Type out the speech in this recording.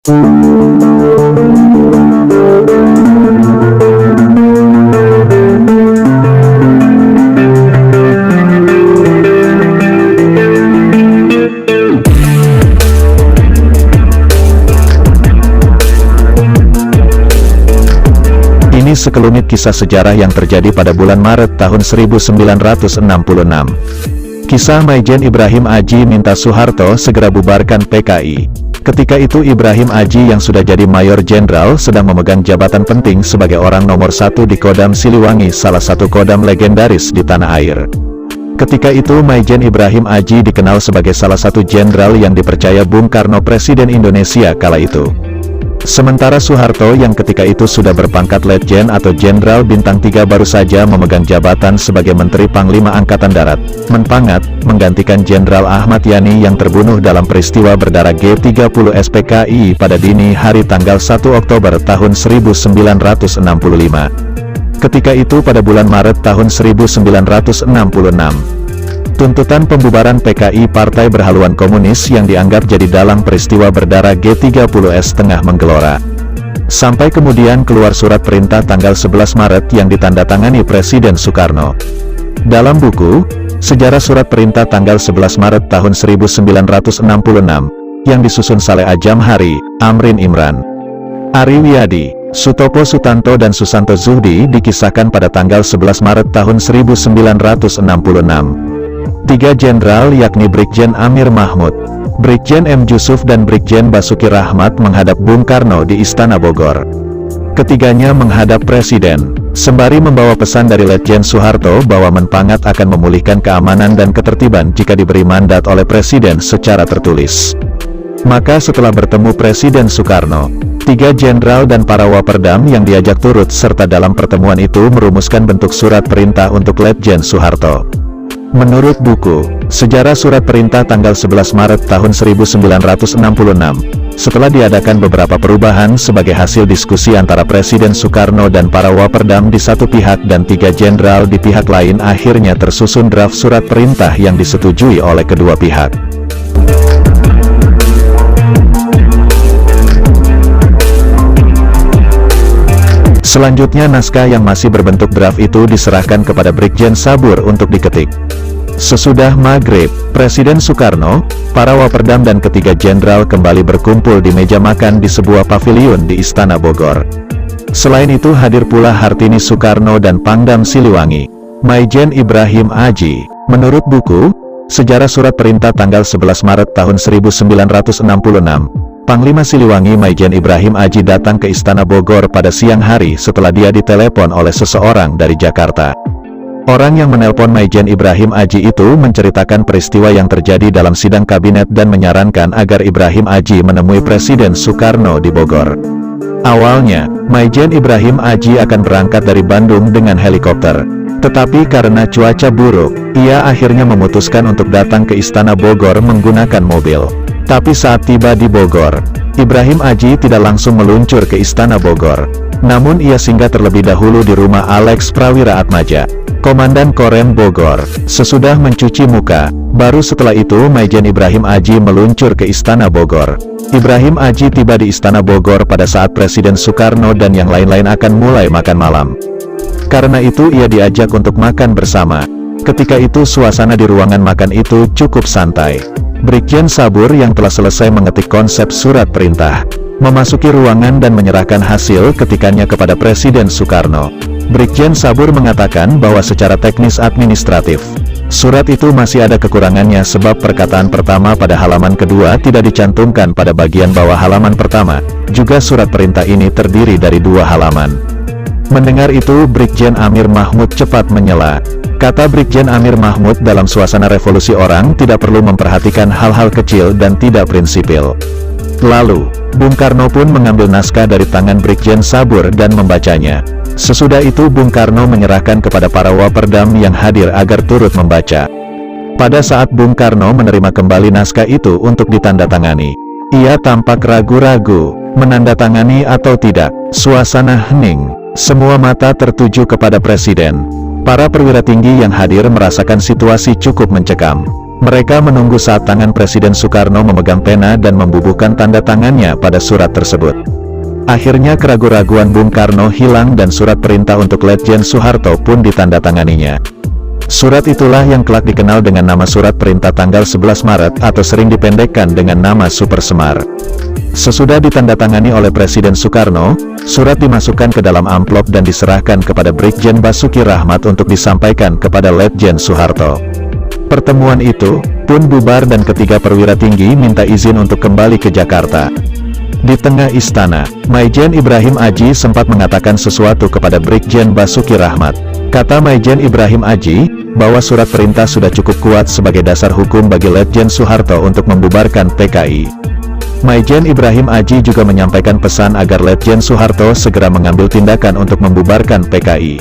Ini sekelumit kisah sejarah yang terjadi pada bulan Maret tahun 1966. Kisah Maijen Ibrahim Aji minta Soeharto segera bubarkan PKI. Ketika itu Ibrahim Aji yang sudah jadi Mayor Jenderal sedang memegang jabatan penting sebagai orang nomor 1 di Kodam Siliwangi, salah satu kodam legendaris di tanah air. Ketika itu Maijen Ibrahim Aji dikenal sebagai salah satu jenderal yang dipercaya Bung Karno, Presiden Indonesia kala itu. Sementara Soeharto yang ketika itu sudah berpangkat Letjen atau Jenderal Bintang 3 baru saja memegang jabatan sebagai Menteri Panglima Angkatan Darat, Menpangat, menggantikan Jenderal Ahmad Yani yang terbunuh dalam peristiwa berdarah G30 SPKI pada dini hari tanggal 1 Oktober tahun 1965. Ketika itu pada bulan Maret tahun 1966. Tuntutan pembubaran PKI Partai Berhaluan Komunis yang dianggap jadi dalang peristiwa berdarah G30S tengah menggelora. Sampai kemudian keluar surat perintah tanggal 11 Maret yang ditandatangani Presiden Soekarno. Dalam buku, Sejarah Surat Perintah tanggal 11 Maret tahun 1966, yang disusun Saleh Ajamhari, Amrin Imran, Ari Wiyadi, Sutopo Sutanto dan Susanto Zuhdi dikisahkan pada tanggal 11 Maret tahun 1966. 3 jenderal yakni Brigjen Amir Mahmud, Brigjen M. Jusuf dan Brigjen Basuki Rahmat menghadap Bung Karno di Istana Bogor. Ketiganya menghadap Presiden, sembari membawa pesan dari Letjen Soeharto bahwa Menpangat akan memulihkan keamanan dan ketertiban jika diberi mandat oleh Presiden secara tertulis. Maka setelah bertemu Presiden Soekarno, 3 jenderal dan para waperdam yang diajak turut serta dalam pertemuan itu merumuskan bentuk surat perintah untuk Letjen Soeharto. Menurut buku, Sejarah Surat Perintah tanggal 11 Maret tahun 1966, setelah diadakan beberapa perubahan sebagai hasil diskusi antara Presiden Soekarno dan para waperdam di satu pihak dan 3 jenderal di pihak lain, akhirnya tersusun draft surat perintah yang disetujui oleh kedua pihak. Selanjutnya naskah yang masih berbentuk draft itu diserahkan kepada Brigjen Sabur untuk diketik. Sesudah maghrib, Presiden Soekarno, para waperdam dan ketiga jenderal kembali berkumpul di meja makan di sebuah paviliun di Istana Bogor. Selain itu hadir pula Hartini Soekarno dan Pangdam Siliwangi, Maijen Ibrahim Aji. Menurut buku, Sejarah Surat Perintah tanggal 11 Maret tahun 1966, Panglima Siliwangi Maijen Ibrahim Aji datang ke Istana Bogor pada siang hari setelah dia ditelepon oleh seseorang dari Jakarta. Orang yang menelpon Maijen Ibrahim Aji itu menceritakan peristiwa yang terjadi dalam sidang kabinet dan menyarankan agar Ibrahim Aji menemui Presiden Soekarno di Bogor. Awalnya, Maijen Ibrahim Aji akan berangkat dari Bandung dengan helikopter. Tetapi karena cuaca buruk, ia akhirnya memutuskan untuk datang ke Istana Bogor menggunakan mobil. Tapi saat tiba di Bogor, Ibrahim Aji tidak langsung meluncur ke Istana Bogor. Namun ia singgah terlebih dahulu di rumah Alex Prawira Atmaja, Komandan Korem Bogor. Sesudah mencuci muka, baru setelah itu Maijen Ibrahim Aji meluncur ke Istana Bogor. Ibrahim Aji tiba di Istana Bogor pada saat Presiden Soekarno dan yang lain-lain akan mulai makan malam. Karena itu ia diajak untuk makan bersama. Ketika itu suasana di ruangan makan itu cukup santai. Brigjen Sabur yang telah selesai mengetik konsep surat perintah, memasuki ruangan dan menyerahkan hasil ketikannya kepada Presiden Soekarno. Brigjen Sabur mengatakan bahwa secara teknis administratif, surat itu masih ada kekurangannya sebab perkataan pertama pada halaman kedua tidak dicantumkan pada bagian bawah halaman pertama. Juga surat perintah ini terdiri dari 2 halaman. Mendengar itu Brigjen Amir Mahmud cepat menyela. Kata Brigjen Amir Mahmud, dalam suasana revolusi orang tidak perlu memperhatikan hal-hal kecil dan tidak prinsipil. Lalu, Bung Karno pun mengambil naskah dari tangan Brigjen Sabur dan membacanya. Sesudah itu Bung Karno menyerahkan kepada para waperdam yang hadir agar turut membaca. Pada saat Bung Karno menerima kembali naskah itu untuk ditandatangani, ia tampak ragu-ragu, menandatangani atau tidak. Suasana hening, semua mata tertuju kepada Presiden. Para perwira tinggi yang hadir merasakan situasi cukup mencekam. Mereka menunggu saat tangan Presiden Soekarno memegang pena dan membubuhkan tanda tangannya pada surat tersebut. Akhirnya keraguan-raguan Bung Karno hilang dan surat perintah untuk Letjen Soeharto pun ditandatanganinya. Surat itulah yang kelak dikenal dengan nama Surat Perintah tanggal 11 Maret atau sering dipendekkan dengan nama Super Semar. Sesudah ditandatangani oleh Presiden Soekarno, surat dimasukkan ke dalam amplop dan diserahkan kepada Brigjen Basuki Rahmat untuk disampaikan kepada Letjen Soeharto. Pertemuan itu pun bubar dan ketiga perwira tinggi minta izin untuk kembali ke Jakarta. Di tengah istana, Maijen Ibrahim Aji sempat mengatakan sesuatu kepada Brigjen Basuki Rahmat. Kata Maijen Ibrahim Aji, bahwa surat perintah sudah cukup kuat sebagai dasar hukum bagi Letjen Soeharto untuk membubarkan PKI. Maijen Ibrahim Aji juga menyampaikan pesan agar Letjen Soeharto segera mengambil tindakan untuk membubarkan PKI.